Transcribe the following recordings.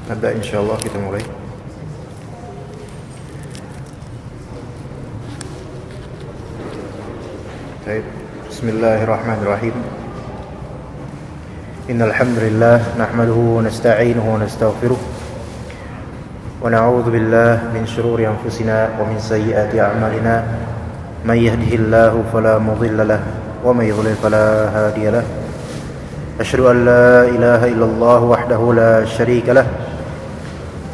Ada insyaallah kita mulai. Baik. Bismillahirrahmanirrahim. Innal hamdalillah nahmaduhu wa nasta'inuhu wa nastaghfiruh. Wa na'udzu billahi min shururi anfusina wa min sayyiati a'malina. May yahdihillahu fala mudilla lahu wa may yudlil fala hadiya lahu. Asyhadu an la ilaha illallah wahdahu la syarika lahu.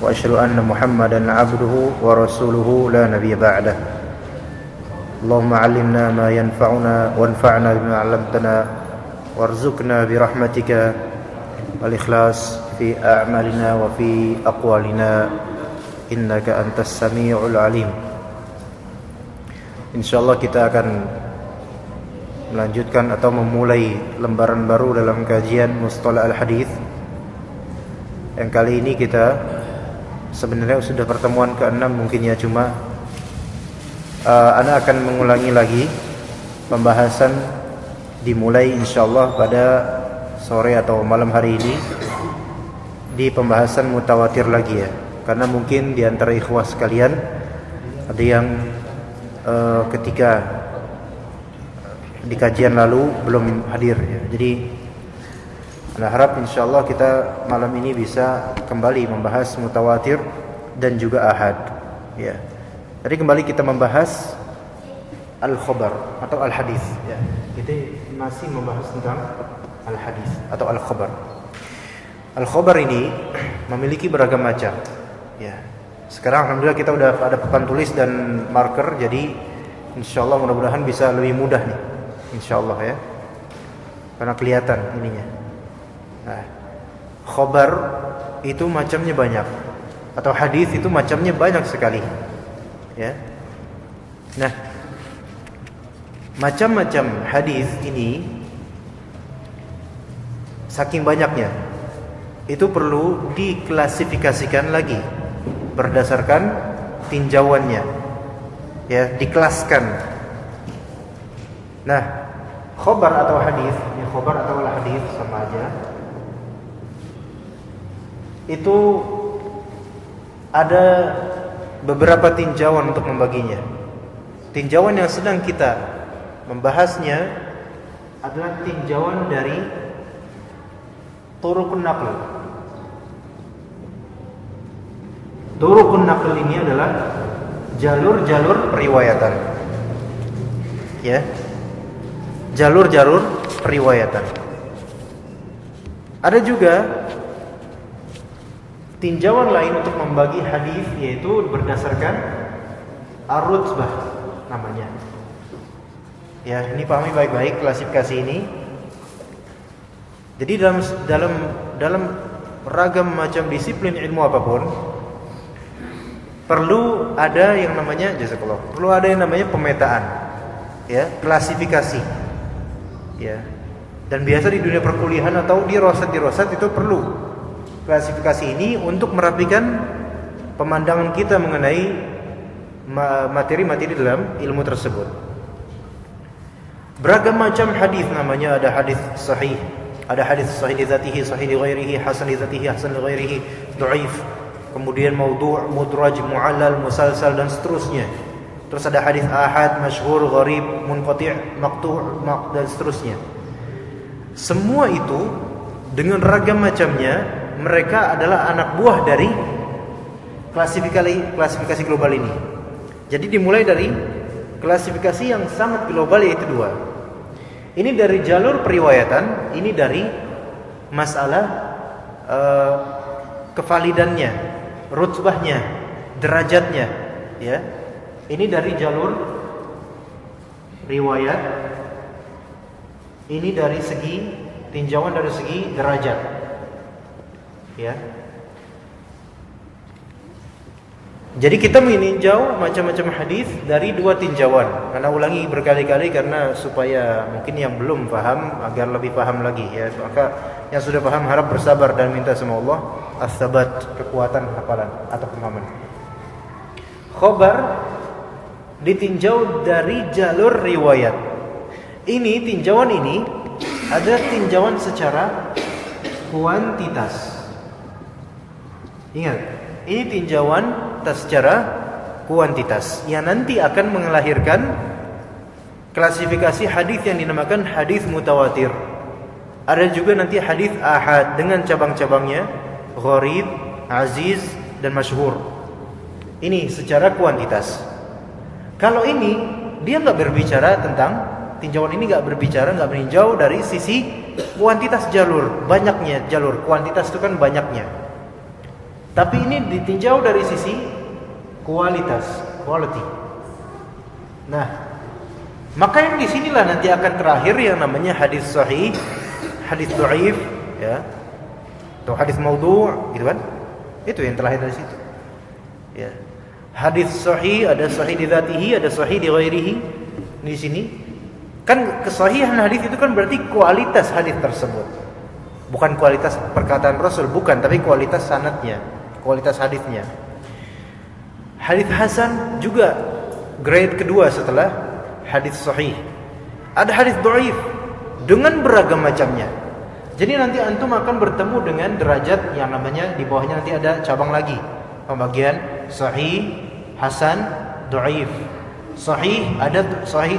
وأشهد أن محمدا عبده ورسوله لا نبي بعده اللهم علمنا ما ينفعنا وانفعنا بما علمتنا وارزقنا برحمتك الإخلاص في أعمالنا وفي أقوالنا إنك أنت السميع العليم. Insyaallah kita akan melanjutkan atau memulai lembaran baru dalam kajian Mustalah al-Hadits. Yang kali ini kita sebenarnya sudah pertemuan ke-6 mungkin ya, cuma Ana akan mengulangi lagi pembahasan dimulai insyaallah pada sore atau malam hari ini di pembahasan mutawatir lagi ya, karena mungkin di antara ikhwah sekalian ada yang ketika di kajian lalu belum hadir ya. Jadi Ana harap insyaallah kita malam ini bisa kembali membahas mutawatir dan juga ahad ya. Jadi kembali kita membahas al-khabar atau al-hadis ya. Kita masih membahas tentang al-hadis atau al-khabar. Al-khabar ini memiliki beragam macam ya. Sekarang alhamdulillah kita udah ada papan tulis dan marker, jadi insyaallah mudah-mudahan bisa lebih mudah nih insyaallah ya. Karena kelihatan ininya. Nah, khobar itu macamnya banyak, atau hadis itu macamnya banyak sekali, ya. Nah, macam-macam hadis ini saking banyaknya, itu perlu diklasifikasikan lagi berdasarkan tinjauannya, ya, dikelaskan. Nah, khobar atau hadis, ya, khobar atau hadis sama aja. Itu ada beberapa tinjauan untuk membaginya. Tinjauan yang sedang kita membahasnya adalah tinjauan dari turuqun naql. Turuqun naql ini adalah jalur-jalur periwayatan. Ya. Jalur-jalur periwayatan. Ada juga tinjauan lain untuk membagi hadis, yaitu berdasarkan ar-rutbah namanya. Ya, ini pahami baik-baik klasifikasi ini. Jadi dalam ragam macam disiplin ilmu apapun perlu ada yang namanya jazakallah, perlu ada yang namanya pemetaan, ya, klasifikasi. Ya. Dan biasa di dunia perkuliahan atau di rosat itu perlu klasifikasi ini untuk merapikan pemandangan kita mengenai materi-materi dalam ilmu tersebut. Beragam macam hadis namanya, ada hadis sahih, ada hadis sahih li dzatihi, sahih li ghairihi, hasan li dzatihi, hasan li ghairihi, dhaif. Kemudian maudhu', mudraj, mu'allal, musalsal dan seterusnya. Terus ada hadis ahad, masyhur, gharib, munqati', maqtu', dan seterusnya. Semua itu dengan ragam macamnya, mereka adalah anak buah dari klasifikasi global ini. Jadi dimulai dari klasifikasi yang sangat global, yaitu dua. Ini dari jalur periwayatan, ini dari masalah kevalidannya, rutbahnya, derajatnya, ya. Ini dari jalur riwayat Ini dari segi tinjauan dari segi derajat. Ya. Jadi kita meninjau macam-macam hadis dari dua tinjauan. Karena ulangi berkali-kali karena supaya mungkin yang belum paham agar lebih paham lagi ya. Maka yang sudah paham harap bersabar dan minta sama Allah as-sabat, kekuatan hafalan atau pemahaman. Khabar ditinjau dari jalur riwayat. Ini tinjauan ini ada tinjauan secara kuantitas. Ingat, ini tinjauan secara kuantitas yang nanti akan melahirkan klasifikasi hadis yang dinamakan hadis mutawatir. Ada juga nanti hadis ahad dengan cabang-cabangnya, gharib, aziz dan masyhur. Ini secara kuantitas. Kalau ini dia nggak berbicara tentang tinjauan ini nggak meninjau dari sisi kuantitas jalur, banyaknya jalur. Kuantitas itu kan banyaknya. Tapi ini ditinjau dari sisi kualitas, quality. Nah, maka yang disinilah nanti akan terakhir yang namanya hadis sahih, hadis dhaif, ya, atau hadis maudhu', gitu kan? Itu yang terakhir dari situ. Ya. Hadis sahih ada sahih di dzatihi, ada sahih di ghairihi. Di sini kan kesahihan hadis itu kan berarti kualitas hadis tersebut. Bukan kualitas perkataan Rasul, bukan, tapi kualitas sanadnya, kualitas hadisnya. Hadis hasan juga grade kedua setelah hadis sahih. Ada hadis dhaif dengan beragam macamnya. Jadi nanti antum akan bertemu dengan derajat yang namanya di bawahnya nanti ada cabang lagi. Pembagian sahih, hasan, dhaif. Sahih ada sahih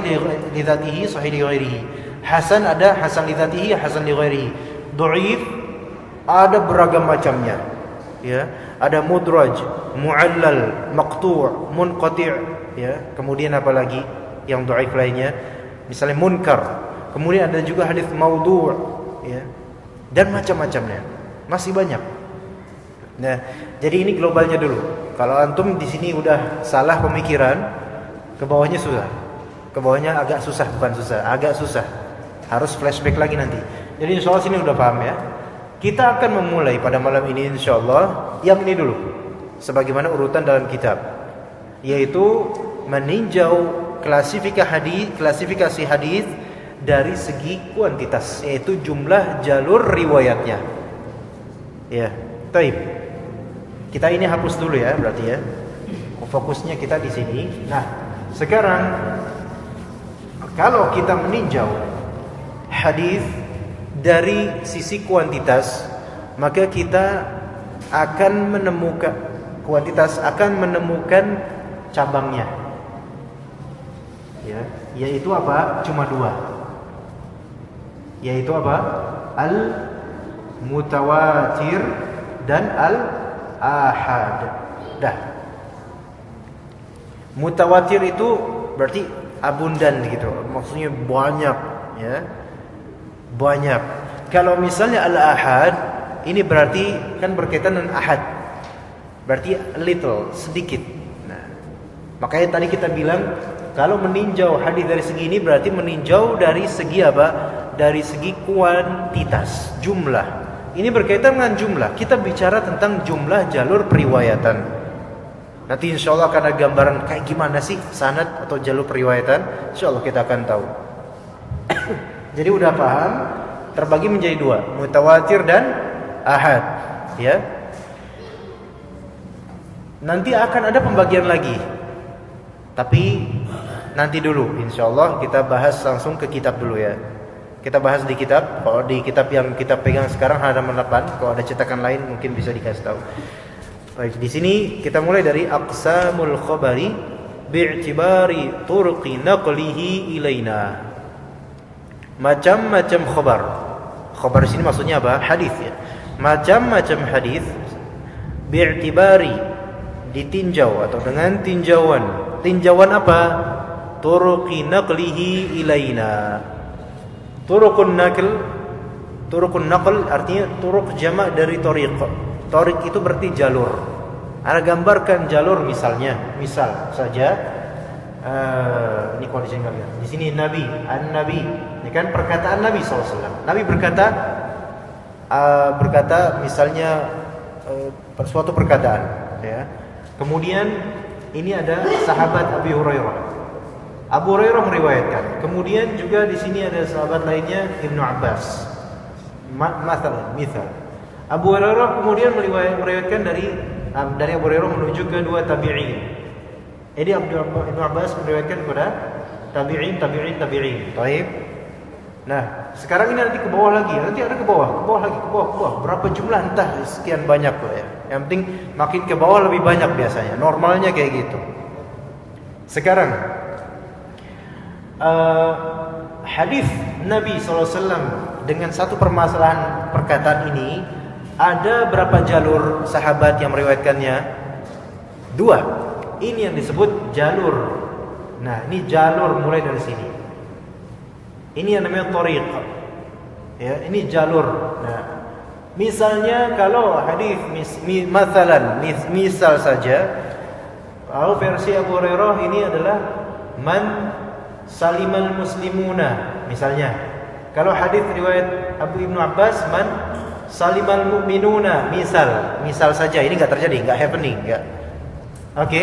li dzatihi, sahih li ghairihi. Hasan ada hasan li dzatihi, hasan li ghairihi. Dhaif ada beragam macamnya. Ya, ada mudraj, mu'allal, maqtu', munqati', ya. Kemudian apa lagi yang dhaif lainnya? Misalnya munkar. Kemudian ada juga hadis maudhu', ya. Dan macam-macamnya. Masih banyak. Nah, jadi ini globalnya dulu. Kalau antum di sini udah salah pemikiran, ke bawahnya susah. Ke bawahnya agak susah, bukan susah, agak susah. Harus flashback lagi nanti. Jadi insyaallah sini udah paham ya. Kita akan memulai pada malam ini insyaallah yang ini dulu. Sebagaimana urutan dalam kitab, yaitu meninjau klasifikasi hadis dari segi kuantitas, yaitu jumlah jalur riwayatnya. Ya, baik. Kita ini hapus dulu ya, berarti ya. Fokusnya kita di sini. Nah, sekarang kalau kita meninjau hadis dari sisi kuantitas, maka kita akan menemukan cabangnya. Ya, yaitu apa? Cuma dua. Yaitu apa? Al-mutawatir dan al-ahad. Dah. Mutawatir itu berarti abundan gitu. Maksudnya banyak, ya. Banyak. Kalau misalnya al-ahad, ini berarti kan berkaitan dengan ahad. Berarti little, sedikit. Nah, makanya tadi kita bilang kalau meninjau hadis dari segi ini berarti meninjau dari segi apa? Dari segi kuantitas, jumlah. Ini berkaitan dengan jumlah. Kita bicara tentang jumlah jalur periwayatan. Nanti insyaallah akan ada gambaran kayak gimana sih sanad atau jalur periwayatan. Insyaallah kita akan tahu. Jadi udah paham, terbagi menjadi dua, mutawatir dan ahad, ya. Nanti akan ada pembagian lagi. Tapi nanti dulu insyaallah kita bahas langsung ke kitab dulu ya. Kita bahas di kitab. Kalau di kitab yang kita pegang sekarang halaman 8, kalau ada cetakan lain mungkin bisa dikasih tahu. Baik, di sini kita mulai dari aqsamul khabari bi'tibari turqi naqlihi ilaina. Macam-macam khabar. Khabar sini maksudnya apa? Hadis ya. Macam-macam hadis bi'tibari, ditinjau atau dengan tinjauan. Tinjauan apa? Turuqi naqlihi ilaina. Turuqun naql artinya turuq jamak dari tariq. Tariq itu berarti jalur. Ana gambarkan jalur misalnya. Misal saja ini kondisi kalian. Di sini Nabi, an-Nabi ya kan, perkataan Nabi SAW. Nabi berkata misalnya suatu perkataan, ya. Kemudian ini ada sahabat Abu Hurairah. Abu Hurairah meriwayatkan. Kemudian juga di sini ada sahabat lainnya Ibnu Abbas. Misal. Abu Hurairah kemudian meriwayatkan dari Abu Hurairah menuju ke dua tabi'in. Jadi Ibnu Abbas meriwayatkan kepada tabi'in. Baik. Nah, sekarang ini nanti ke bawah lagi, nanti ada ke bawah lagi, ke bawah. Berapa jumlah entah sekian banyak loh ya. Yang penting makin ke bawah lebih banyak biasanya. Normalnya kayak gitu. Sekarang hadis Nabi SAW dengan satu permasalahan perkataan ini, ada berapa jalur sahabat yang meriwayatkannya? 2. Ini yang disebut jalur. Nah, ini jalur mulai dari sini. Ini yang namanya thariq. Ya, ini jalur. Nah, misalnya kalau hadis misal saja, kalau versi Abu Hurairah ini adalah man salimal muslimuna misalnya. Kalau hadis riwayat Abu Ibnu Abbas man salimal mu'minuna, misal saja, ini enggak terjadi, enggak happening, enggak. Oke.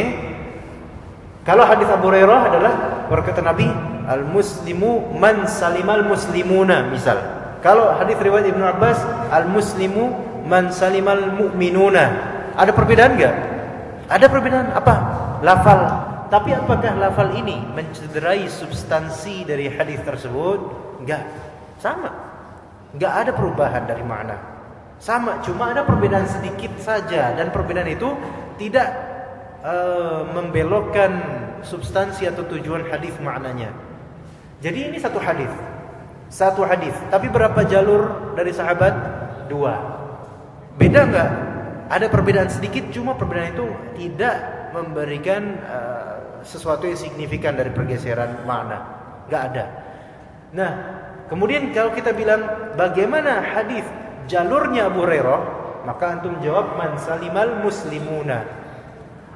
Kalau hadis Abu Hurairah adalah berkata Nabi al-muslimu man salimal muslimuna, misal. Kalau hadis riwayat Ibnu Abbas al-muslimu man salimal mu'minuna. Ada perbedaan enggak? Ada perbedaan apa? Lafal. Tapi apakah lafal ini mencederai substansi dari hadis tersebut? Enggak. Sama. Enggak ada perubahan dari makna. Sama, cuma ada perbedaan sedikit saja, dan perbedaan itu tidak membelokkan substansi atau tujuan hadis maknanya. Jadi ini satu hadis. Tapi berapa jalur dari sahabat? 2. Beda enggak? Ada perbedaan sedikit, cuma perbedaan itu tidak memberikan sesuatu yang signifikan dari pergeseran makna. Enggak ada. Nah, kemudian kalau kita bilang bagaimana hadis jalurnya Abu Hurairah, maka antum jawab man salimal muslimuna.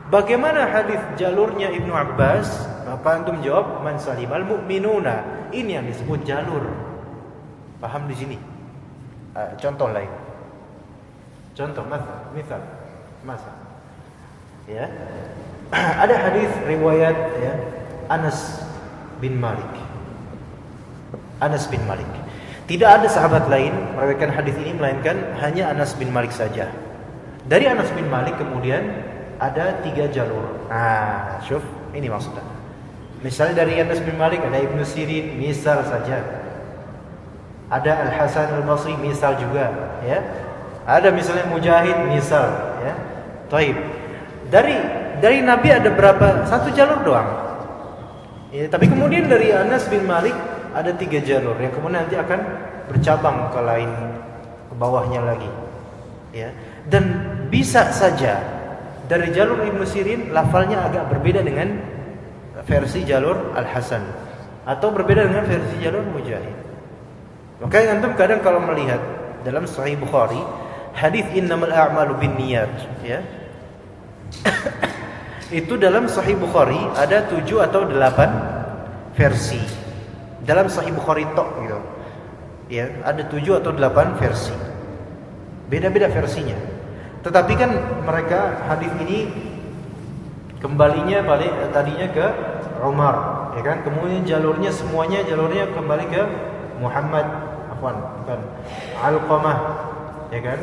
Bagaimana hadis jalurnya Ibnu Abbas, maka antum jawab man salimal mu'minuna. Ini yang disebut jalur. Paham di sini? Contoh lain. Contoh misal. Ya. Ada hadis riwayat ya Anas bin Malik. Tidak ada sahabat lain meriwayatkan hadis ini melainkan hanya Anas bin Malik saja. Dari Anas bin Malik kemudian ada 3 jalur. Syuf, ini maksudnya. Misalnya dari Anas bin Malik ada Ibnu Sirin, misal saja. Ada Al-Hasan Al-Basri, misal juga, ya. Ada misalnya Mujahid, misal, ya. Taib. Dari Nabi ada berapa? 1 jalur doang. Ya, tapi kemudian dari Anas bin Malik ada 3 jalur yang kemudian nanti akan bercabang ke lain, ke bawahnya lagi. Ya. Dan bisa saja dari jalur Ibnu Sirin lafalnya agak berbeda dengan versi jalur Al-Hasan, atau berbeda dengan versi jalur Mujahid. Makanya antum kadang kalau melihat dalam Sahih Bukhari hadis innamal a'malu binniyat, ya. Itu dalam Sahih Bukhari ada 7 atau 8 versi. Dalam Sahih Bukhari tok gitu. Ya, ada 7 atau 8 versi. Beda-beda versinya. Tetapi kan mereka hadis ini kembalinya tadinya ke Umar, ya kan? Kemudian semuanya jalurnya kembali ke Muhammad, Alqamah, ya kan?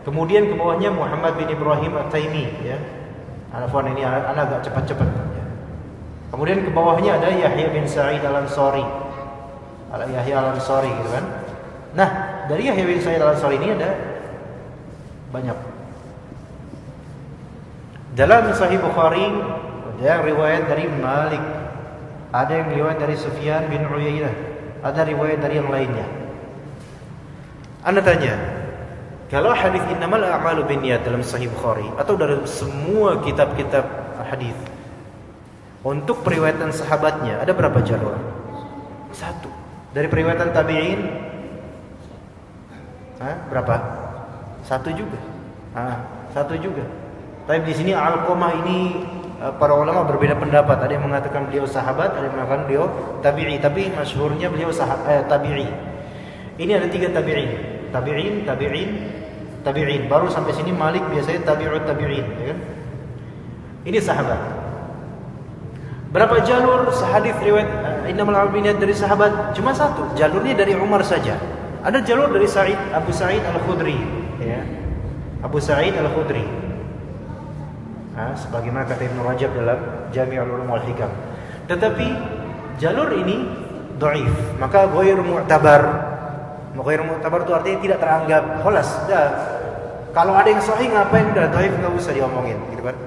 Kemudian ke bawahnya Muhammad bin Ibrahim At-Taimi, ya. Ini anak agak cepat-cepat. Ya. Kemudian ke bawahnya ada Yahya bin Sa'id Al-Ansari. Yahya Al-Ansari gitu kan. Nah, dari Yahya bin Sa'id Al-Ansari ini ada banyak. Dalam Sahih Bukhari ada yang riwayat dari Malik, ada yang riwayat dari Sufyan bin Uyainah, ada riwayat dari yang lainnya. Anda tanya, kalau hadis innamal a'malu binniyat dalam Sahih Bukhari atau dalam semua kitab-kitab hadis, untuk periwayatan sahabatnya ada berapa jalur? 1. Dari periwayatan tabi'in berapa? 1 juga. 1 juga. Tapi di sini Alqamah ini para ulama berbeda pendapat. Ada yang mengatakan beliau sahabat, ada yang mengatakan beliau tabi'i, tapi masyhurnya beliau tabi'i. Ini ada 3 tabi'in. Baru sampai sini Malik biasanya tabi'ut tabi'in, ya kan? Ini sahabat. Berapa jalur hadis riwayat innamal a'malu dari sahabat? Cuma 1. Jalurnya dari Umar saja. Ada jalur dari Abu Sa'id Al-Khudri, ya. Abu Sa'id Al-Khudri. Sebagaimana kata Ibnu Rajab dalam Jami'ul Ulum wal Hikam. Tetapi jalur ini dhaif, maka ghairu mu'tabar. Ghairu mu'tabar itu artinya tidak teranggap. Khalas, dah. Kalau ada yang sahih ngapain, udah dhaif enggak usah diomongin, gitu kan.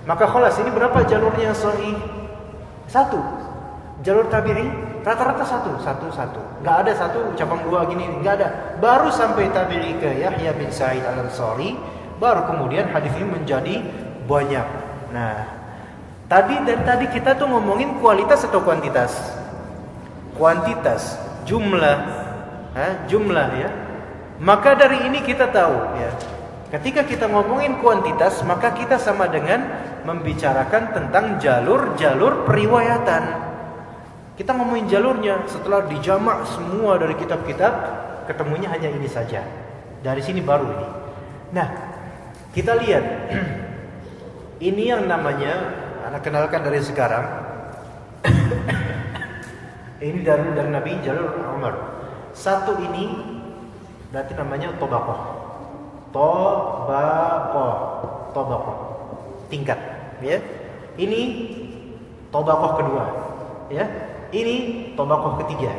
Maka khalas, ini berapa jalurnya yang sahih? 1. Jalur tabi'i rata-rata 1. Enggak ada 1 cabang 2 gini, enggak ada. Baru sampai tabi'i ke Yahya bin Sa'id Al-Ansari, baru kemudian hadis ini menjadi banyak. Nah, tadi kita tuh ngomongin kualitas atau kuantitas? Kuantitas, jumlah ya. Maka dari ini kita tahu, ya. Ketika kita ngomongin kuantitas, maka kita sama dengan membicarakan tentang jalur-jalur periwayatan. Kita ngomongin jalurnya, setelah dijamak semua dari kitab-kitab, ketemunya hanya ini saja. Dari sini baru ini. Nah, kita lihat. Ini yang namanya, anak kenalkan dari sekarang. Ini dari Nabi, jalur Umar. 1 ini berarti namanya tobaqoh. Tingkat, ya. Ini tobaqoh kedua, ya. Ini tobaqoh ketiga.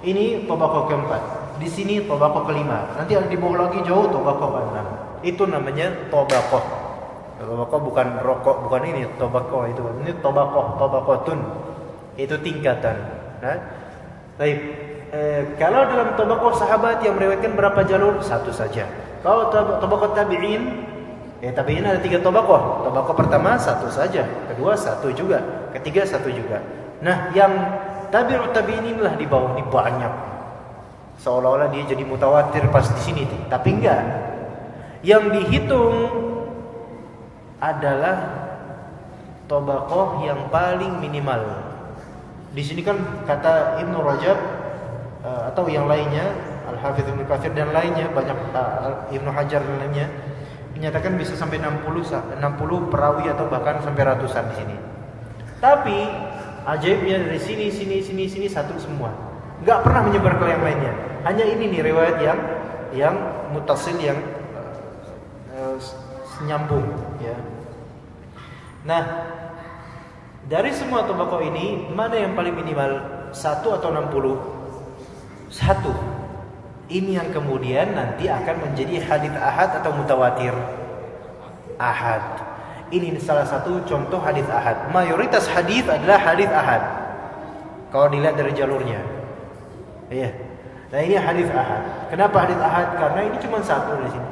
Ini tobaqoh keempat. Di sini tobaqoh kelima. Nanti ada di bawah lagi jauh tobaqoh keenam. Itu namanya tobaqoh. Tobaqoh bukan rokok, bukan ini tobaqoh itu. Ini tobaqotun. Itu tingkatan. Nah, baik. Kalau dalam tobaqoh sahabat yang meriwayatkan berapa jalur? 1 saja. Kalau tobaqoh tabi'in, tabi'in ada 3 tobaqoh. Tobaqoh pertama 1 saja, kedua 1 juga, ketiga 1 juga. Nah, yang tabi'ut tabi'in inilah di bawah ini banyak. Seolah-olah dia jadi mutawatir pas di sini, tapi enggak. Yang dihitung adalah tobaqoh yang paling minimal. Di sini kan kata Ibnu Rajab atau yang lainnya, Al-Hafidz Ibnu Katsir dan lainnya, banyak Ibnu Hajar dan lainnya menyatakan bisa sampai 60 perawi atau bahkan sampai ratusan di sini. Tapi ajaibnya dari sini 1 semua. Enggak pernah menyebar ke yang lainnya. Hanya ini nih riwayat yang muttasil, yang nyambung, ya. Nah, dari semua tobaqoh ini mana yang paling minimal? 1 atau 60? 1. Ini yang kemudian nanti akan menjadi hadits ahad atau mutawatir. Ahad. Ini salah satu contoh hadits ahad. Mayoritas hadits adalah hadits ahad. Kalau dilihat dari jalurnya. Iya. Nah, ini hadits ahad. Kenapa hadits ahad? Karena ini cuma 1 di sini.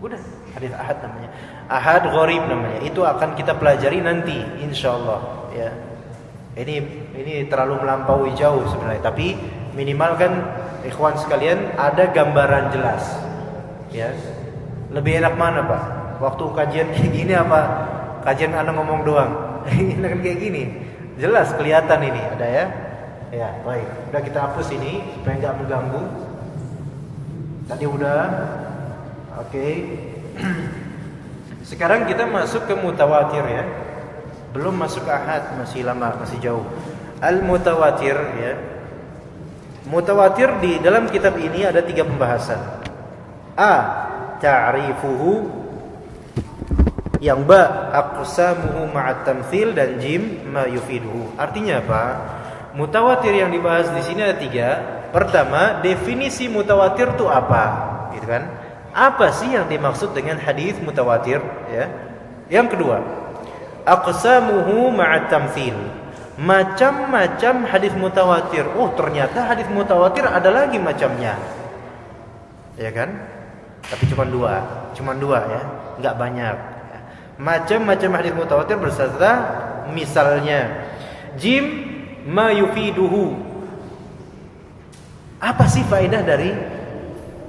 Udah, hadits ahad namanya. Ahad gharib namanya. Itu akan kita pelajari nanti insyaallah, ya. Ini terlalu melampaui jauh sebenarnya, tapi minimal kan ikhwan sekalian ada gambaran jelas, ya. Lebih enak mana, Pak? Waktu kajian kayak gini apa kajian Anda ngomong doang? Ini kan kayak gini. Jelas kelihatan ini ada, ya. Ya, baik. Udah kita hapus ini supaya enggak mengganggu. Tadi udah. Oke. Sekarang kita masuk ke mutawatir, ya. Belum masuk ahad, masih lama, masih jauh. Al-mutawatir, ya. Mutawatir di dalam kitab ini ada 3 pembahasan. A. Ta'rifuhu. Yang ba. Aqsamuhu ma'at tamthil. Dan jim. Ma yufiduhu. Artinya apa? Mutawatir yang dibahas di sini ada 3. Pertama, definisi mutawatir itu apa? Gitu kan? Apa sih yang dimaksud dengan hadis mutawatir, ya? Yang kedua, aqsamuhu ma'at tamthil. Macam-macam hadis mutawatir. Oh, ternyata hadis mutawatir ada lagi macamnya. Ya kan? Tapi cuma 2 ya, enggak banyak. Macam-macam hadis mutawatir berserta misalnya. Jim ma yufiduhu. Apa sih faedah dari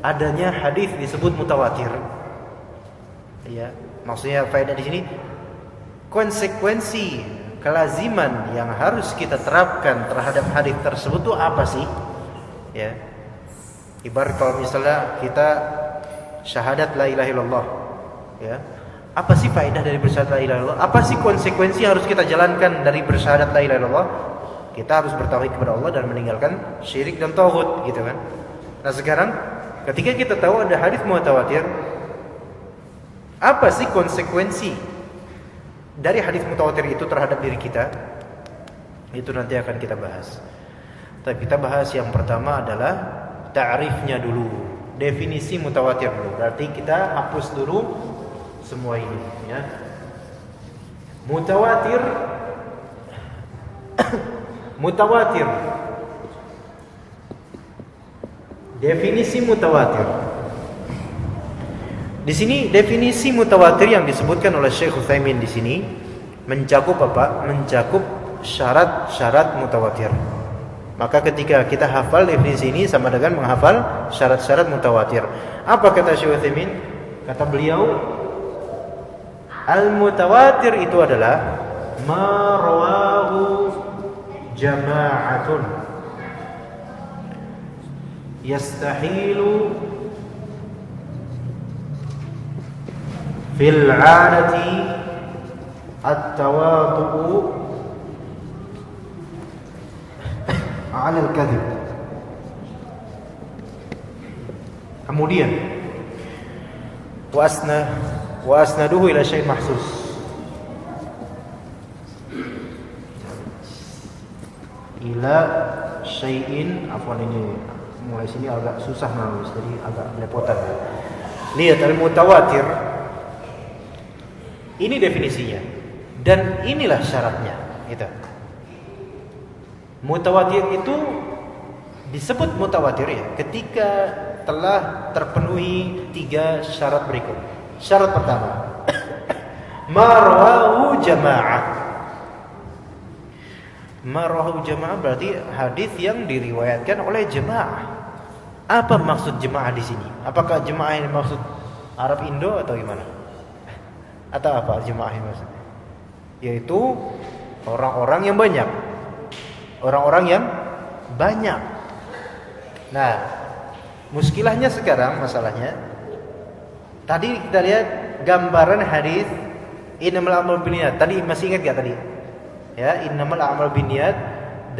adanya hadis disebut mutawatir? Ya, maksudnya faedah di sini konsekuensi, kelaziman yang harus kita terapkan terhadap hadis tersebut itu apa sih? Ya. Ibarat kalau misalnya kita syahadat la ilaha illallah, ya. Apa sih faedah dari bersyahadat la ilaha illallah? Apa sih konsekuensi yang harus kita jalankan dari bersyahadat la ilaha illallah? Kita harus bertauhid kepada Allah dan meninggalkan syirik dan tauhid, gitu kan. Nah, sekarang ketika kita tahu ada hadis mutawatir, apa sih konsekuensi dari hadis mutawatir itu terhadap diri kita? Itu nanti akan kita bahas. Tapi kita bahas yang pertama adalah ta'rifnya dulu. Definisi mutawatir dulu. Berarti kita hapus dulu semua ini, ya. Mutawatir mutawatir. Definisi mutawatir. Di sini definisi mutawatir yang disebutkan oleh Syekh Utsaimin di sini mencakup apa? Mencakup syarat-syarat mutawatir. Maka ketika kita hafal definisi ini sama dengan menghafal syarat-syarat mutawatir. Apa kata Syekh Utsaimin? Kata beliau, al-mutawatir itu adalah ma rawahu jama'atun yastahilu fil 'adati at-tawadu'u 'ala al-kadhib. Kemudian wa asnaduhu ila syai' mahsus. Ila syai'in, afwan, ini mulai sini agak susah menulis, jadi agak belepotan. Lihat al-mutawatir. Ini definisinya dan inilah syaratnya, gitu. Mutawatir itu disebut mutawatir ya ketika telah terpenuhi 3 syarat berikut. Syarat pertama, marwahu jama'ah. Marwahu jama'ah berarti hadis yang diriwayatkan oleh jemaah. Apa maksud jemaah di sini? Apakah jemaah yang maksud Arab Indo atau gimana? Atau apa jemaah yang maksud? Yaitu orang-orang yang banyak. Orang-orang yang banyak. Nah, muskilahnya sekarang masalahnya, tadi kita lihat gambaran hadis innamal a'malu binniyat. Tadi masih ingat enggak tadi? Ya, innamal a'malu binniyat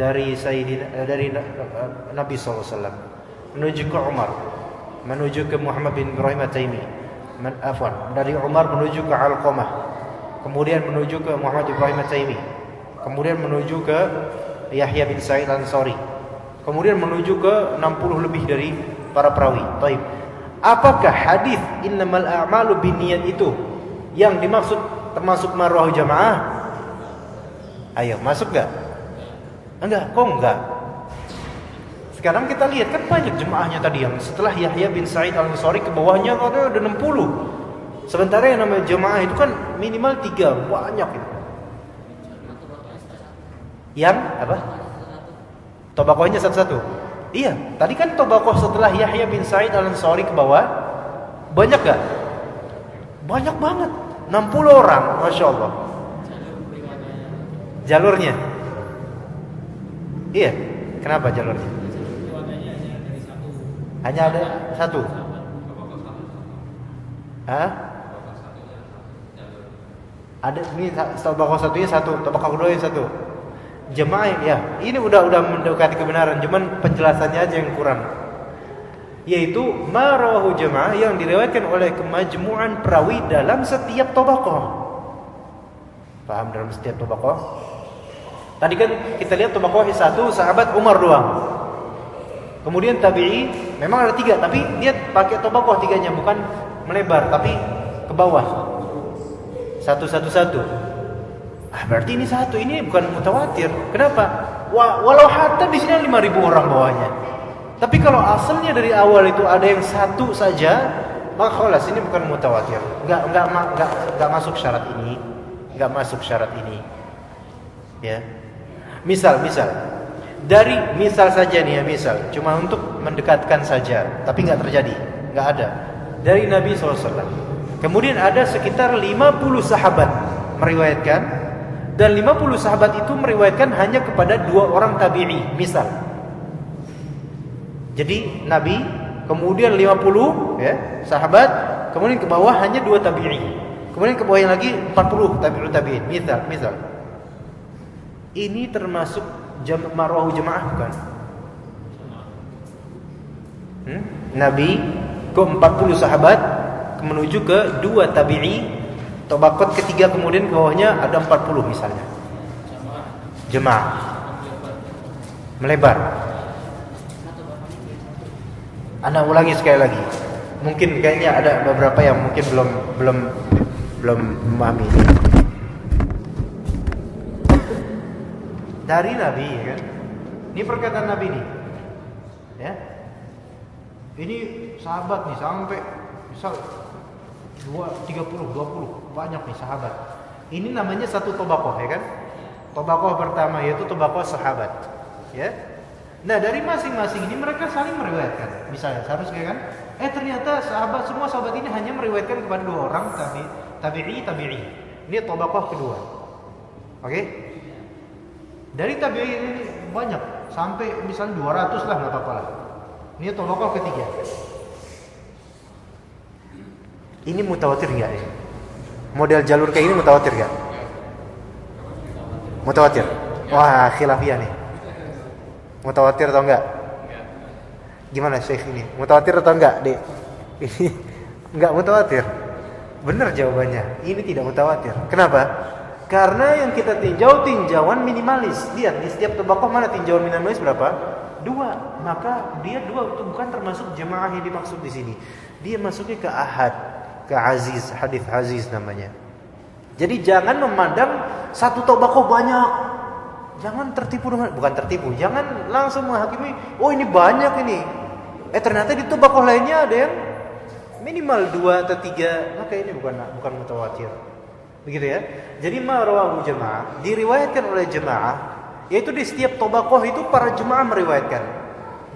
dari Nabi sallallahu alaihi wasallam menuju ke Umar, menuju ke Muhammad bin Ibrahim At-Taimi. Dari Umar menuju ke Alqamah. Kemudian menuju ke Muhammad Ibrahim At-Taimi. Kemudian menuju ke Yahya bin Sa'id Al-Ansari. Kemudian menuju ke 60 lebih dari para perawi. Baik. Apakah hadis innamal a'malu binniyat itu yang dimaksud termasuk marwahu jamaah? Ayo, masuk enggak? Enggak, kok enggak? Sekarang kita lihat kan banyak jemaahnya tadi yang setelah Yahya bin Sa'id Al-Ansari ke bawahnya katanya ada 60. Sementara yang namanya jemaah itu kan minimal 3, banyak itu. Yang apa? Tobakohnya satu-satu. Iya, tadi kan tobakoh setelah Yahya bin Sa'id Al-Ansari ke bawah banyak gak? Banyak banget, 60 orang, Masya Allah. Jalurnya? Iya, kenapa jalurnya? Hanya ada satu. Hah? Ada ini tobakoh satunya satu, tobakoh kedua yang satu. Jemaah ya, ini udah mendekati kebenaran, cuman penjelasannya aja yang kurang. Yaitu marawahu jemaah yang diriwayatkan oleh kemajmu'an perawi dalam setiap tobakoh. Paham, dalam setiap tobakoh? Tadi kan kita lihat tobakoh satu sahabat Umar doang. Kemudian tabi'i memang ada 3, tapi dia pakai tobakoh 3-nya, bukan melebar tapi ke bawah. Satu. Berarti ini satu, ini bukan mutawatir. Kenapa? Walau hatta di sini 5.000 orang bawahnya. Tapi kalau asalnya dari awal itu ada yang satu saja, maka khalas ini bukan mutawatir. Enggak masuk syarat ini. Enggak masuk syarat ini. Ya. Misal dari misal saja nih ya, misal cuma untuk mendekatkan saja, tapi enggak terjadi, enggak ada. Dari Nabi SAW. Kemudian ada sekitar 50 sahabat meriwayatkan, dan 50 sahabat itu meriwayatkan hanya kepada 2 orang tabi'i. Misal, jadi Nabi, kemudian 50 ya, sahabat, kemudian ke bawah hanya 2 tabi'i, kemudian ke bawahnya lagi 40 tabi'in. Misal. Ini termasuk marwahu jamaah bukan? Nabi ke 40 sahabat menuju ke 2 tabi'i, tabaqat ketiga, kemudian ke bawahnya ada 40 misalnya. Jamaah. Melebar. Ana ulangi sekali lagi. Mungkin kayaknya ada beberapa yang mungkin belum memahami. Dari Nabi, ya kan? Ini perkataan Nabi nih. Ya. Ini sahabat nih sampai misal 30, 20 banyak nih sahabat. Ini namanya satu tabaqah, ya kan? Tabaqah pertama yaitu tabaqah sahabat. Ya. Nah, dari masing-masing ini mereka saling meriwayatkan. Misalnya seharusnya kan, ternyata semua sahabat ini hanya meriwayatkan kepada 2 orang tabi'i. Ini tabaqah kedua. Oke? Dari tabi'i ini banyak, sampai misalnya 200 lah, enggak apa-apa lah. Ini tabaqah ketiga. Ini mutawatir enggak ya? Model jalur kayak ini mutawatir enggak? Mutawatir. Wah, khilafiyah nih. Mutawatir atau enggak? Gimana Syekh ini? Mutawatir atau enggak, Dek? Ini enggak mutawatir. Benar jawabannya. Ini tidak mutawatir. Kenapa? Karena yang kita tinjauan minimalis. Lihat di setiap tabaqah mana tinjauan minimalis berapa? 2. Maka dia 2 itu bukan termasuk jamaah yang dimaksud di sini. Dia masuknya ke ahad, ke aziz, hadis aziz namanya. Jadi jangan memandang satu tabaqah banyak. Jangan tertipu dengan, bukan tertipu, jangan langsung menghakimi, oh ini banyak ini. Ternyata di tabaqah lainnya ada yang minimal 2 atau 3, maka ini bukan mutawatir. Begitu ya. Jadi ma rawahu jamaah, diriwayatkan oleh jamaah, yaitu di setiap tabaqah itu para jamaah meriwayatkan.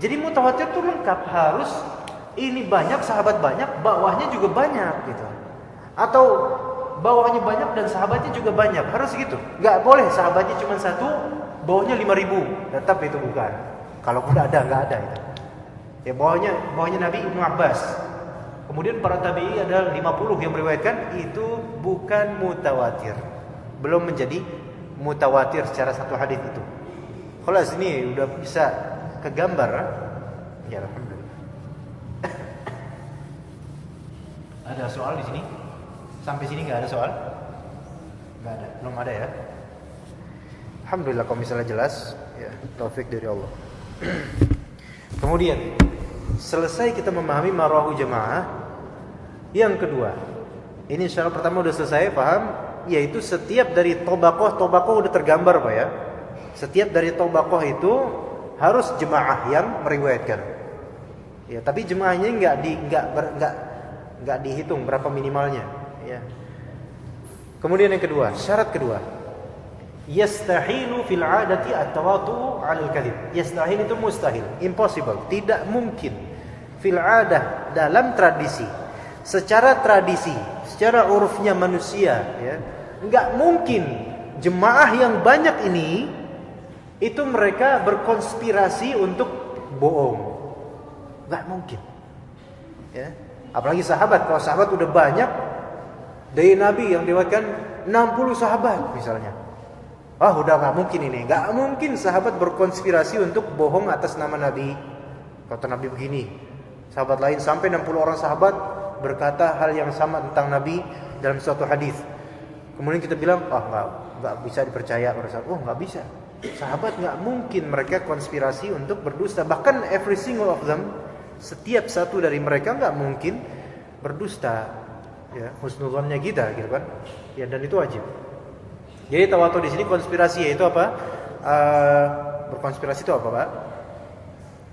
Jadi mutawatir itu lengkap, harus ini banyak, sahabat banyak, bawahnya juga banyak gitu. Atau bawahnya banyak dan sahabatnya juga banyak, harus gitu. Enggak boleh sahabatnya cuma 1, bawahnya 5.000. Tetap itu bukan. Kalaupun ada, enggak ada itu. Ya bawahnya Nabi Ibnu Abbas. Kemudian para tabi'i ada 50 yang meriwayatkan, itu bukan mutawatir. Belum menjadi mutawatir secara satu hadis itu. Kalau sini udah bisa kegambar, ya alhamdulillah. Ada soal di sini? Sampai sini enggak ada soal? Enggak ada, belum ada ya. Alhamdulillah kalau misalnya jelas, ya taufik dari Allah. Kemudian selesai kita memahami marwahu jamaah. Yang kedua, ini insyaallah pertama udah selesai paham, yaitu setiap dari tabaqah udah tergambar Pak ya. Setiap dari tabaqah itu harus jemaah yang meriwayatkan. Ya, tapi jemaahnya enggak dihitung berapa minimalnya, ya. Kemudian yang kedua, syarat kedua, yastahilu fil 'adati at-tawatu 'ala al-kadhib. Yastahil itu mustahil, impossible, tidak mungkin. Fil 'adah, dalam tradisi, secara tradisi, secara urufnya manusia, ya, enggak mungkin jemaah yang banyak ini itu mereka berkonspirasi untuk bohong. Enggak mungkin. Ya. Apalagi sahabat, kalau sahabat udah banyak, dari Nabi yang diriwayatkan 60 sahabat misalnya. Udah enggak mungkin ini. Enggak mungkin sahabat berkonspirasi untuk bohong atas nama Nabi. Kata Nabi begini. Sahabat lain sampai 60 orang sahabat berkata hal yang sama tentang Nabi dalam suatu hadis. Kemudian kita bilang, enggak bisa dipercaya. Enggak bisa. Sahabat enggak mungkin mereka konspirasi untuk berdusta. Bahkan every single of them, setiap satu dari mereka enggak mungkin berdusta. Ya, husnuzannya kita gitu kan. Ya, dan itu wajib. Jadi tawatu di sini konspirasi yaitu apa? Berkonspirasi itu apa, Pak?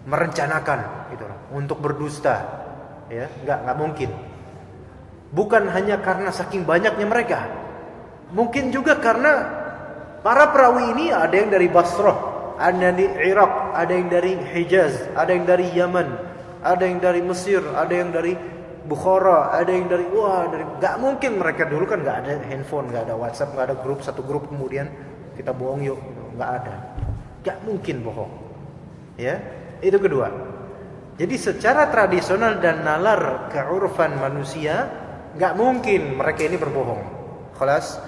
Merencanakan gitu untuk berdusta. Ya, enggak mungkin. Bukan hanya karena saking banyaknya mereka. Mungkin juga karena para perawi ini ada yang dari Basrah, ada yang dari Irak, ada yang dari Hijaz, ada yang dari Yaman, ada yang dari Mesir, ada yang dari Bukhara, ada yang dari nggak mungkin. Mereka dulu kan nggak ada handphone, nggak ada WhatsApp, nggak ada grup, satu grup kemudian kita bohong yuk, nggak ada, nggak mungkin bohong. Ya, itu kedua. Jadi secara tradisional dan nalar keurfan manusia, nggak mungkin mereka ini berbohong. Khalas.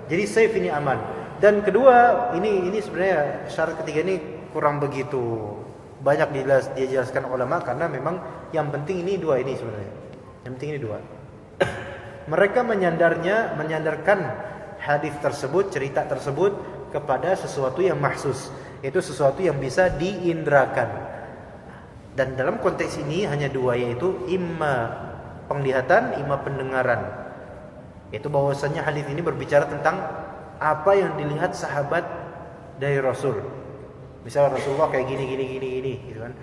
Jadi safe ini aman. Dan kedua, ini sebenarnya syarat ketiga ini kurang begitu banyak dijelaskan ulama, karena memang yang penting ini dua ini sebenarnya. Yang penting ini dua. Mereka menyandarkan hadis tersebut, cerita tersebut kepada sesuatu yang mahsus, yaitu sesuatu yang bisa diindrakan. Dan dalam konteks ini hanya dua, yaitu imma penglihatan, imma pendengaran. Itu bahwasanya hadis ini berbicara tentang apa yang dilihat sahabat dari Rasul. Misalnya Rasulullah kayak gini gitu kan.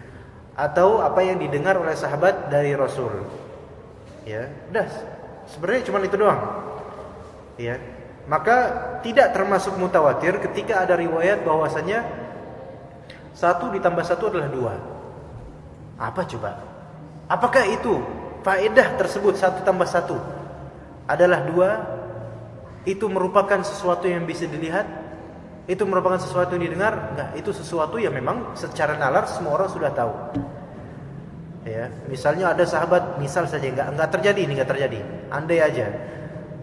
Atau apa yang didengar oleh sahabat dari Rasul. Ya, udah. Sebenarnya cuma itu doang. Ya. Maka tidak termasuk mutawatir ketika ada riwayat bahwasanya 1 ditambah 1 adalah 2. Apa coba? Apakah itu faedah tersebut 1 tambah 1 adalah 2? Itu merupakan sesuatu yang bisa dilihat? Itu merupakan sesuatu yang didengar? Enggak, itu sesuatu yang memang secara nalar semua orang sudah tahu. Ya, misalnya ada sahabat, misal saja enggak terjadi, ini enggak terjadi. Andai aja.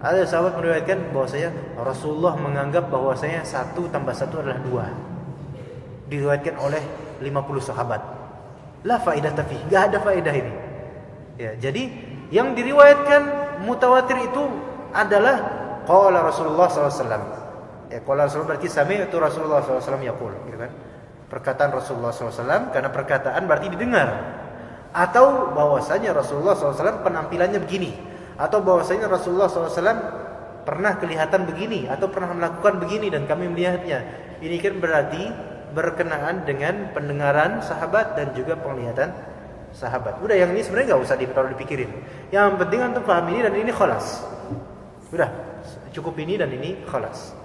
Ada sahabat meriwayatkan bahwasanya Rasulullah menganggap bahwasanya 1 tambah 1 adalah 2. Diriwayatkan oleh 50 sahabat. La faedah tapi enggak ada faedah ini. Ya, jadi yang diriwayatkan mutawatir itu adalah qala Rasulullah SAW. Ya, qala Rasulullah berarti sami'tu Rasulullah SAW yaqul, gitu kan? Perkataan Rasulullah SAW, karena perkataan berarti didengar. Atau bahwasanya Rasulullah SAW penampilannya begini, atau bahwasanya Rasulullah SAW pernah kelihatan begini, atau pernah melakukan begini dan kami melihatnya. Ini kan berarti berkenaan dengan pendengaran sahabat dan juga penglihatan sahabat. Udah, yang ini sebenarnya nggak usah terlalu dipikirin. Yang penting antum paham ini dan ini khalas. Udah, cukup ini dan ini khalas.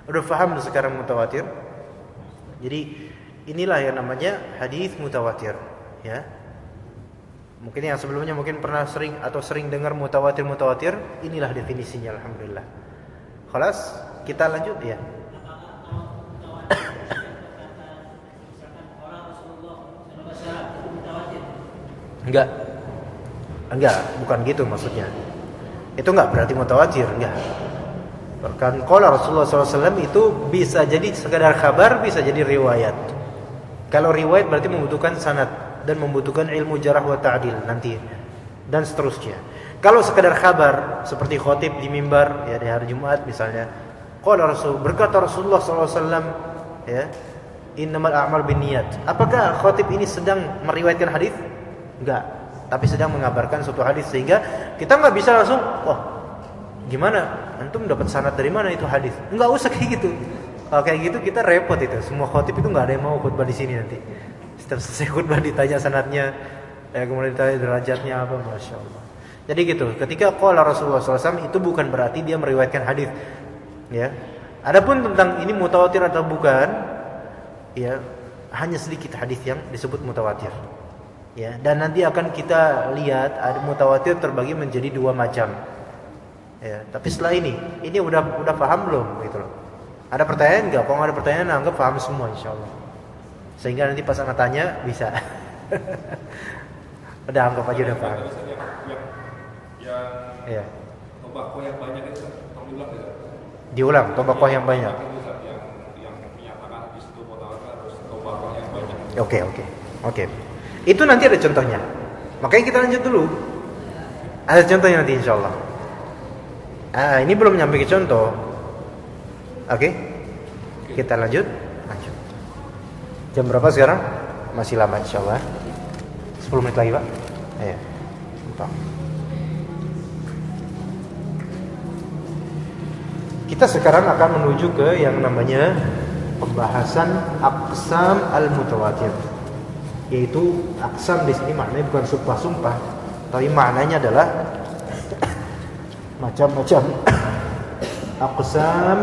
Udah paham sekarang mutawatir. Jadi inilah yang namanya hadis mutawatir, ya. Mungkin yang sebelumnya mungkin pernah sering dengar mutawatir. Inilah definisinya, alhamdulillah. Khalas, kita lanjut ya. Enggak, bukan gitu maksudnya. Itu enggak berarti mutawatir, enggak. Bahkan qala Rasulullah SAW itu bisa jadi sekadar kabar, bisa jadi riwayat. Kalau riwayat berarti membutuhkan sanad dan membutuhkan ilmu jarah wa ta'dil nanti dan seterusnya. Kalau sekadar kabar seperti khotib di mimbar ya di hari Jumat misalnya, qala Rasul, berkata Rasulullah SAW, ya, innamal a'mal binniyat. Apakah khotib ini sedang meriwayatkan hadis? Enggak, tapi sedang mengabarkan suatu hadis, sehingga kita enggak bisa langsung, gimana? Antum dapat sanad dari mana itu hadis? Enggak usah kayak gitu. Kalau kayak gitu kita repot itu. Semua khotib itu enggak ada yang mau khutbah di sini nanti. Setiap selesai khutbah ditanya sanadnya, kemudian ditanya derajatnya apa, masya Allah. Jadi gitu. Ketika qala Rasulullah SAW itu bukan berarti dia meriwayatkan hadis. Ya. Adapun tentang ini mutawatir atau bukan, ya hanya sedikit hadis yang disebut mutawatir. Ya, dan nanti akan kita lihat ada mutawatir terbagi menjadi 2 macam. Ya, tapi setelah ini udah paham belum gitu loh. Ada pertanyaan enggak? Kalau ada pertanyaan anggap paham semua insyaallah. Sehingga nanti pas anak tanya bisa. Udah anggap aja udah paham. Ya. Tobaqoh yang banyak itu diulang tidak? Diulang tobaqoh yang banyak. Yang menyatakan di situ mutawatir harus tobaqoh yang banyak. Oke. Itu nanti ada contohnya. Makanya kita lanjut dulu. Ada contohnya nanti insyaallah. Ini belum nyampe ke contoh. Oke. Kita lanjut. Jam berapa sekarang? Masih lama insyaallah. 10 menit lagi, Pak. Ayo. Entah. Kita sekarang akan menuju ke yang namanya pembahasan aqsam al-mutawatir. Yaitu aqsam di sini maknanya bukan sumpah-sumpah, tapi maknanya adalah macam-macam aqsam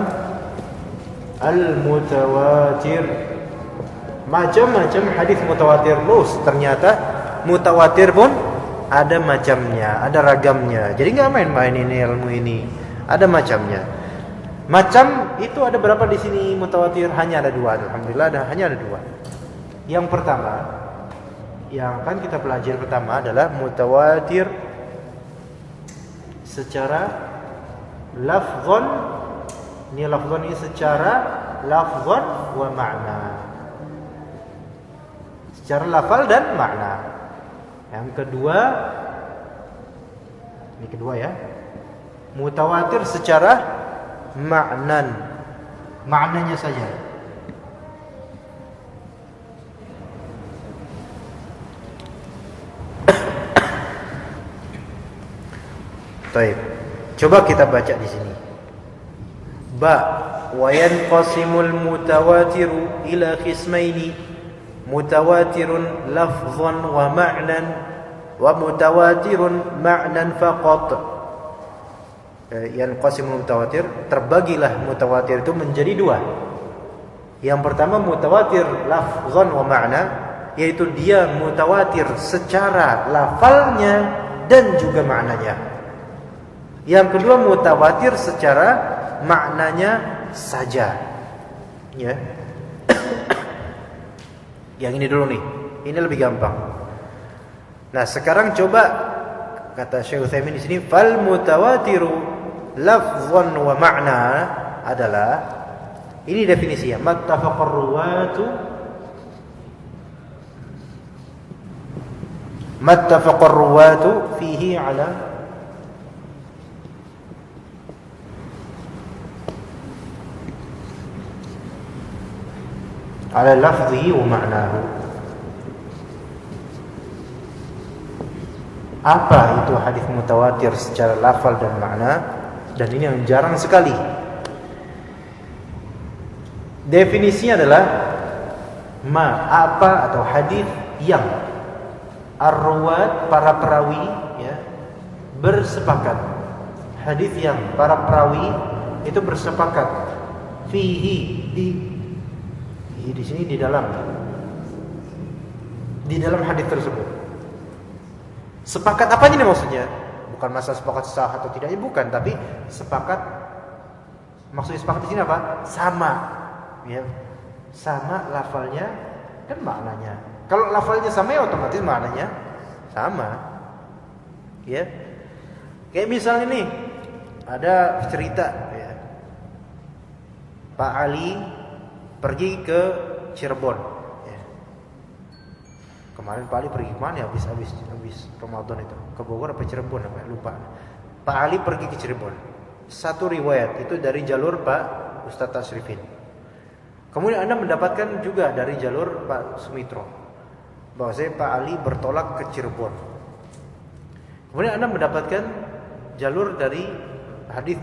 al-mutawatir. Macam-macam hadis mutawatir. Ternyata mutawatir pun ada macamnya, ada ragamnya. Jadi nggak main-main ini ilmu ini, ada macamnya. Macam itu ada berapa di sini mutawatir? Hanya ada 2. Alhamdulillah hanya ada 2. Yang pertama, yang akan kita pelajari pertama adalah mutawatir secara lafzon. Ini lafzon ini secara lafzon wa makna. Secara lafal dan makna. Yang kedua, ini kedua ya. Mutawatir secara maknan. Maknanya saja. Baik. Coba kita baca di sini. Ba wa yanqasimul mutawatiru ila qismaini mutawatirun lafzan wa ma'nan wa mutawatirun ma'nan faqat. Yanqasimul mutawatir, terbagilah mutawatir itu menjadi 2. Yang pertama mutawatir lafzan wa ma'na, yaitu dia mutawatir secara lafalnya dan juga maknanya. Yang kedua mutawatir secara maknanya saja. Ya. Yang ini dulu nih. Ini lebih gampang. Nah, sekarang coba kata Syekh Utsaimin di sini, fal mutawatiru lafzan wa ma'na adalah, ini definisinya, mattafaqar ruwatu fihi ala lafzihi wa ma'nahu. Apa itu hadis mutawatir secara lafal dan makna? Dan ini yang jarang sekali. Definisinya adalah apa atau hadis yang ar-ruwat, para perawi ya, bersepakat. Hadis yang para perawi itu bersepakat fihi di sini di dalam hadis tersebut. Sepakat apa ini maksudnya? Bukan masalah sepakat sah atau tidaknya, bukan, tapi sepakat, maksudnya sepakat di sini apa? Sama, ya, sama lafalnya dan maknanya. Kalau lafalnya sama ya otomatis maknanya sama, ya. Kayak misalnya nih ada cerita, ya, Pak Ali pergi ke Cirebon. Ya. Kemarin Pak Ali pergi kemana ya? Habis Ramadan itu. Ke Bogor apa Cirebon apa? Lupa. Pak Ali pergi ke Cirebon. Satu riwayat itu dari jalur Pak Ustadz Tasrifin. Kemudian Anda mendapatkan juga dari jalur Pak Sumitro, bahwasanya Pak Ali bertolak ke Cirebon. Kemudian Anda mendapatkan jalur dari hadis,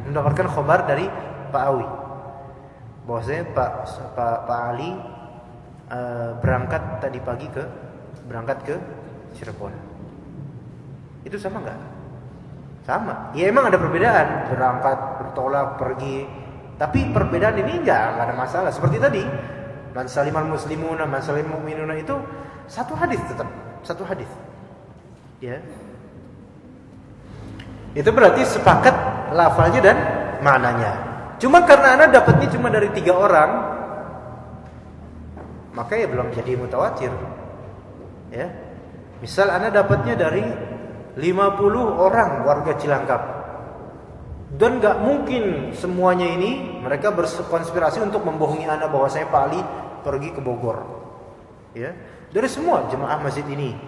mendapatkan khabar dari Pak Awi, bahwasanya Pak Ali berangkat tadi pagi berangkat ke Cirebon. Itu sama enggak? Sama. Ya emang ada perbedaan, berangkat, bertolak, pergi. Tapi perbedaan ini enggak ada masalah. Seperti tadi, man salimal muslimuna, man salimul mu'minuna, itu satu hadis, tetap satu hadis. Ya. Itu berarti sepakat lafalnya dan maknanya. Cuma karena Anda dapatnya cuma dari 3 orang, maka ya belum jadi mutawatir. Ya. Misal Anda dapatnya dari 50 orang warga Cilangkap, dan gak mungkin semuanya ini mereka berkonspirasi untuk membohongi Anda bahwa saya Pak Ali pergi ke Bogor. Ya. Dari semua jemaah masjid ini,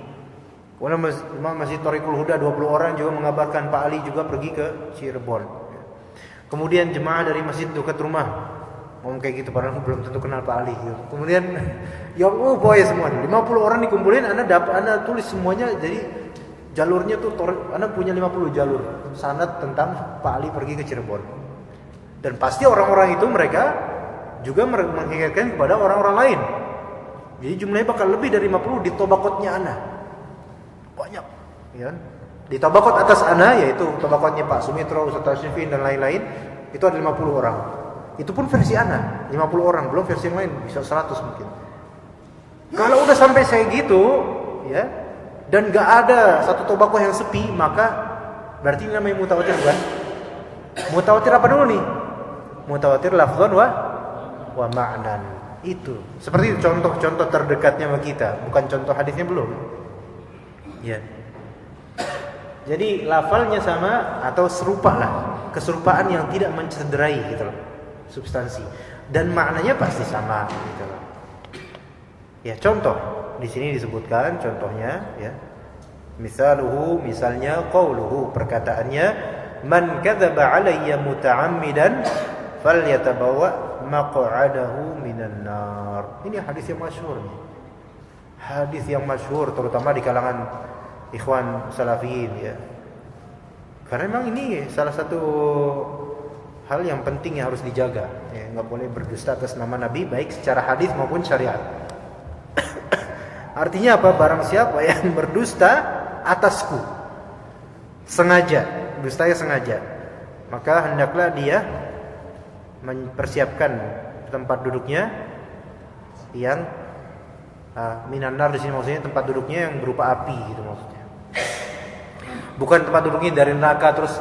Masjid Thariqul Huda 20 orang juga mengabarkan Pak Ali juga pergi ke Cirebon. Kemudian jemaah dari masjid dekat rumah ngomong kayak gitu, padahal belum tentu kenal Pak Ali gitu. Kemudian ya boy semua 50 orang dikumpulin, Anda tulis semuanya, jadi jalurnya tuh Anda punya 50 jalur sanad tentang Pak Ali pergi ke Cirebon. Dan pasti orang-orang itu mereka juga mengingatkan kepada orang-orang lain. Jadi jumlahnya bakal lebih dari 50 di tobakotnya Anda. Banyak, ya. Di tabaqat atas Ana, yaitu tabaqatnya Pak Sumitro, Ustaz Tasrifin dan lain-lain, itu ada 50 orang. Itu pun versi Ana, 50 orang, belum versi yang lain, bisa 100 mungkin. Kalau udah sampai saya gitu, ya, dan gak ada satu tobaqoh yang sepi, maka berarti ini namanya mutawatir bukan? Mutawatir apa dulu nih? Mutawatir lafzan wa ma'nan. Itu. Seperti contoh-contoh terdekatnya sama kita, bukan contoh hadisnya belum. Ya. Jadi lafalnya sama atau serupa lah, keserupaan yang tidak mencederai gitu loh substansi, dan maknanya pasti sama gitu loh. Ya, contoh di sini disebutkan contohnya ya. Misalnya qauluhu, perkataannya man kadzaba alayya muta'ammidan falyatabawa maq'adahu minan nar. Ini hadis yang masyhur nih. Hadis yang masyhur terutama di kalangan ikhwan salafiyin ya. Karena memang ini salah satu hal yang penting yang harus dijaga. Ya, enggak boleh berdusta atas nama Nabi baik secara hadis maupun syariat. Artinya apa? Barang siapa yang berdusta atasku sengaja, dustanya sengaja, maka hendaklah dia mempersiapkan tempat duduknya yang minan nar. Di sini maksudnya tempat duduknya yang berupa api gitu maksudnya. Bukan tempat duduknya dari neraka terus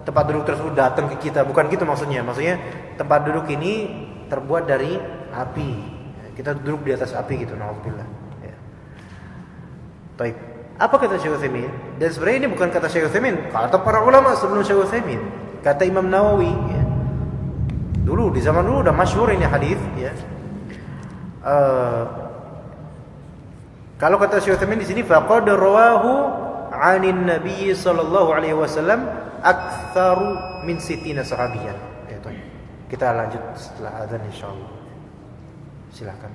tempat duduk tersebut datang ke kita, bukan gitu maksudnya. Maksudnya tempat duduk ini terbuat dari api. Kita duduk di atas api gitu, nauzubillah. Ya. Baik. Apa kata Syekh Utsaimin? Dan sebenarnya ini bukan kata Syekh Utsaimin, kata para ulama sebelum Syekh Utsaimin. Kata Imam Nawawi ya. Dulu di zaman dulu udah masyhur ini hadis ya. Kalau kata Syekh Utsaimin di sini faqad rawahu 'anin Nabi sallallahu alaihi wasallam aktsaru min 60 sahabiyan. Itu. Kita lanjut setelah azan insyaallah. Silakan.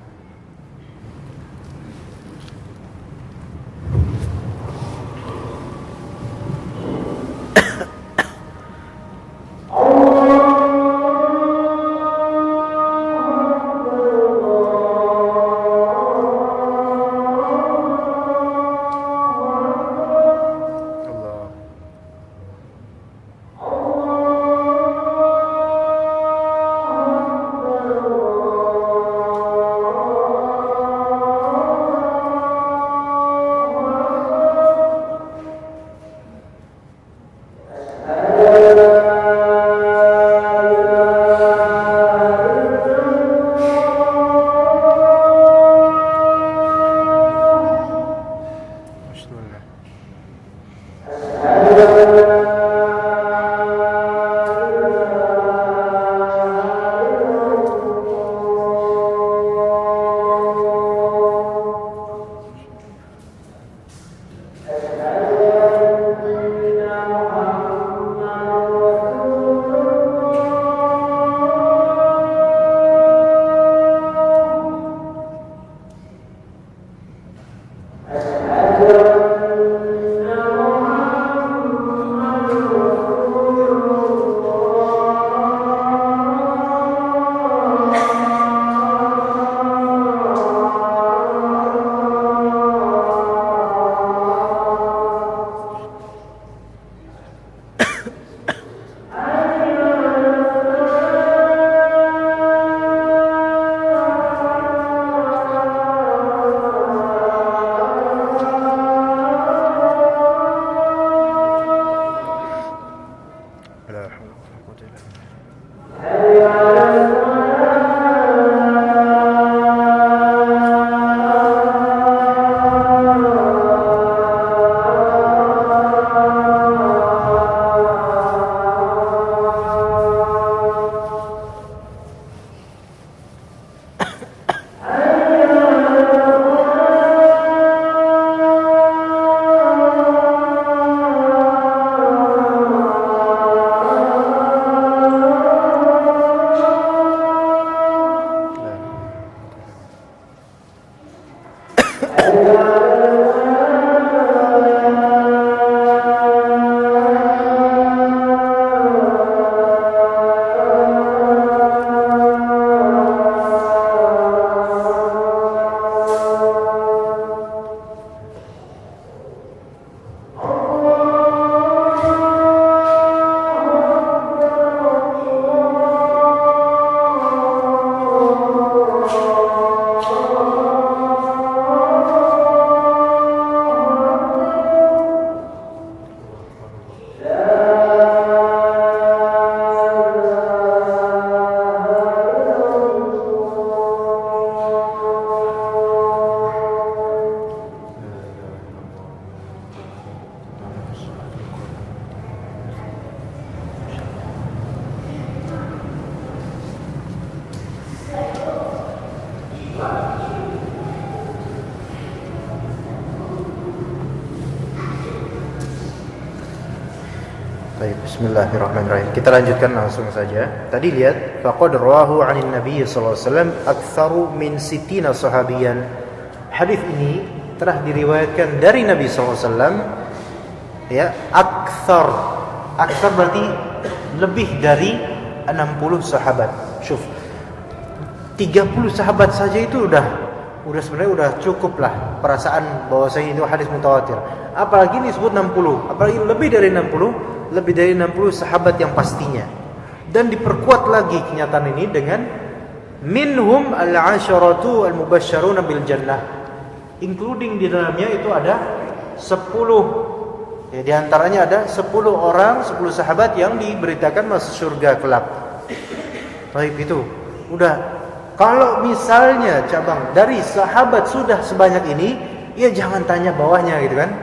Baik, bismillahirrahmanirrahim. Kita lanjutkan langsung saja. Tadi lihat, faqad rawahu 'anil nabiy sallallahu alaihi wasallam aktsaru min 60 sahabiyan. Hadis ini telah diriwayatkan dari Nabi sallallahu alaihi wasallam ya, aktsar. Aktsar berarti lebih dari 60 sahabat. Syuf. 30 sahabat saja itu udah sebenarnya udah cukup lah perasaan bahwasanya itu hadis mutawatir. Apalagi disebut 60, apalagi lebih dari 60 sahabat yang pastinya. Dan diperkuat lagi kenyataan ini dengan minhum al-'asharatu al-mubasysyaruna bil jannah, including di dalamnya itu ada 10 ya, di antaranya ada 10 orang, 10 sahabat yang diberitakan masuk surga kelak. Baik, itu udah. Kalau misalnya cabang dari sahabat sudah sebanyak ini, ya jangan tanya bawahnya gitu kan.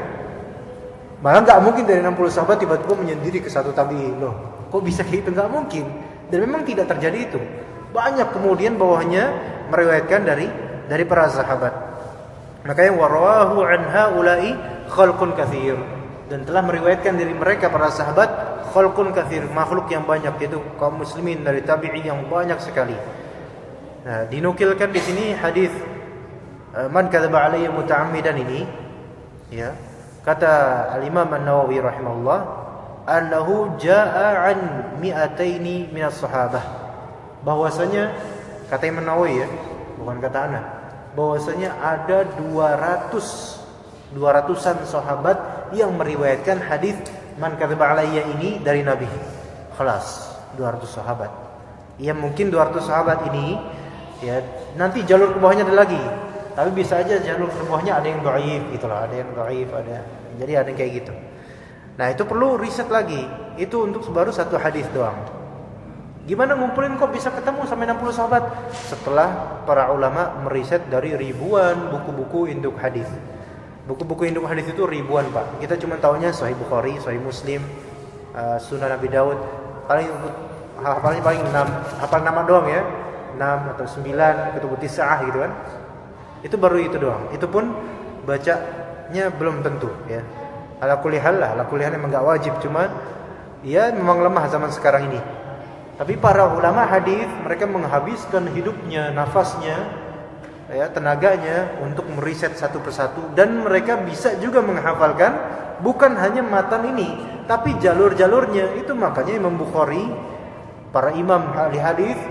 Malah nggak mungkin dari 60 sahabat tiba-tiba menyendiri ke satu tabi'in. Loh, kok bisa gitu? Nggak mungkin. Dan memang tidak terjadi itu. Banyak kemudian bawahnya meriwayatkan dari para sahabat. Makanya warawahu an haula'i khalqun katsir, dan telah meriwayatkan dari mereka para sahabat khalqun katsir, makhluk yang banyak, yaitu kaum muslimin dari tabi'in yang banyak sekali. Nah, dinukilkan di sini hadis man kadzaba alayya muta'ammidan ini, ya. Kata Al-Imam An-Nawawi rahimahullah, annahu jaa'a an mi'ataini minas sahabah. Bahwasanya kata Imam Nawawi ya, bukan kata ana. Bahwasanya ada 200-an sahabat yang meriwayatkan hadis man kadzaba alayya ini dari Nabi. Khalas, 200 sahabat. Ya mungkin 200 sahabat ini ya, nanti jalur ke bawahnya ada lagi. Tapi bisa aja jalur ke bawahnya ada yang dhaif gitulah, ada yang dhaif, ada. Jadi ada yang kayak gitu. Nah, itu perlu riset lagi. Itu untuk baru satu hadis doang. Gimana ngumpulin kok bisa ketemu sampai 60 sahabat? Setelah para ulama meriset dari ribuan buku-buku induk hadis. Buku-buku induk hadis itu ribuan, Pak. Kita cuma taunya Sahih Bukhari, Sahih Muslim, Sunan Abi Daud. Paling 6, hafal nama doang ya. 6 atau 9, Kutubut Tis'ah gitu kan. Itu baru itu doang. Itu pun bacanya belum tentu ya. Ala kulli hal memang enggak wajib, cuma ya memang lemah zaman sekarang ini. Tapi para ulama hadis mereka menghabiskan hidupnya, nafasnya, ya, tenaganya untuk meriset satu persatu, dan mereka bisa juga menghafalkan bukan hanya matan ini, tapi jalur-jalurnya. Itu makanya Imam Bukhari, para imam ahli hadis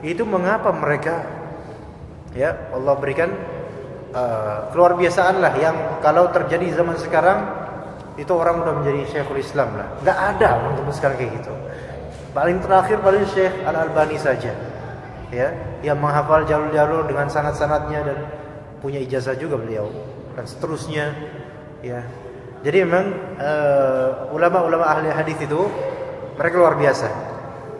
itu mengapa mereka ya Allah berikan keluar biasaan lah, yang kalau terjadi zaman sekarang itu orang udah menjadi Syekhul Islam lah. Enggak ada orang zaman sekarang kayak gitu. Paling terakhir paling Syekh Al-Albani saja ya, yang menghafal jalur-jalur dengan sanad-sanadnya dan punya ijazah juga beliau dan seterusnya ya. Jadi memang ulama-ulama ahli hadis itu mereka luar biasa.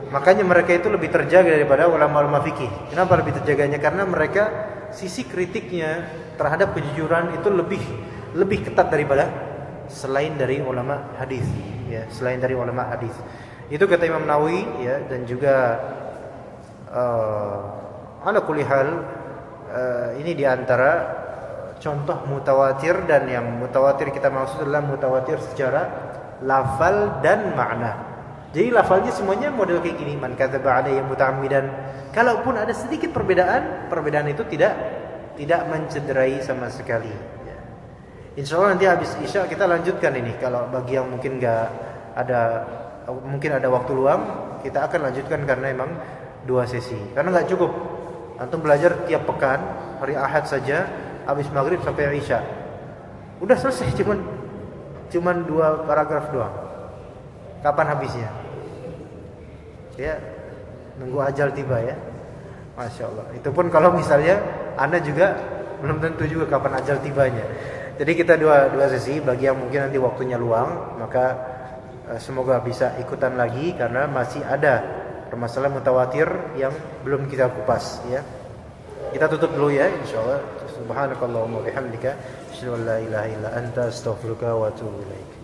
Makanya mereka itu lebih terjaga daripada ulama-ulama fikih. Kenapa lebih terjaganya? Karena mereka sisi kritiknya terhadap kejujuran itu lebih ketat daripada selain dari ulama hadis ya, selain dari ulama hadis. Itu kata Imam Nawawi ya, dan juga ala kulli hal ini diantara contoh mutawatir, dan yang mutawatir kita maksud adalah mutawatir secara lafal dan makna. Jadi lafalnya semuanya model kayak gini, man kadzaba alayya muta'ammidan. Kalaupun ada sedikit perbedaan itu tidak mencederai sama sekali ya. Insyaallah nanti habis Isya kita lanjutkan ini. Kalau bagi yang mungkin mungkin ada waktu luang, kita akan lanjutkan karena emang 2 sesi. Karena enggak cukup antum belajar tiap pekan hari Ahad saja habis maghrib sampai Isya. Udah selesai, cuman 2 paragraf doang. Kapan habisnya? Ya, nunggu ajal tiba ya. Masya Allah. Itu pun kalau misalnya Anda juga belum tentu juga kapan ajal tibanya. Jadi kita dua sesi. Bagi yang mungkin nanti waktunya luang, maka semoga bisa ikutan lagi, karena masih ada permasalahan mutawatir yang belum kita kupas ya. Kita tutup dulu ya, insyaallah. Subhanakallahumma wa bihamdika, asyhadu an la ilaha illa anta, astaghfiruka wa atubu ilaik.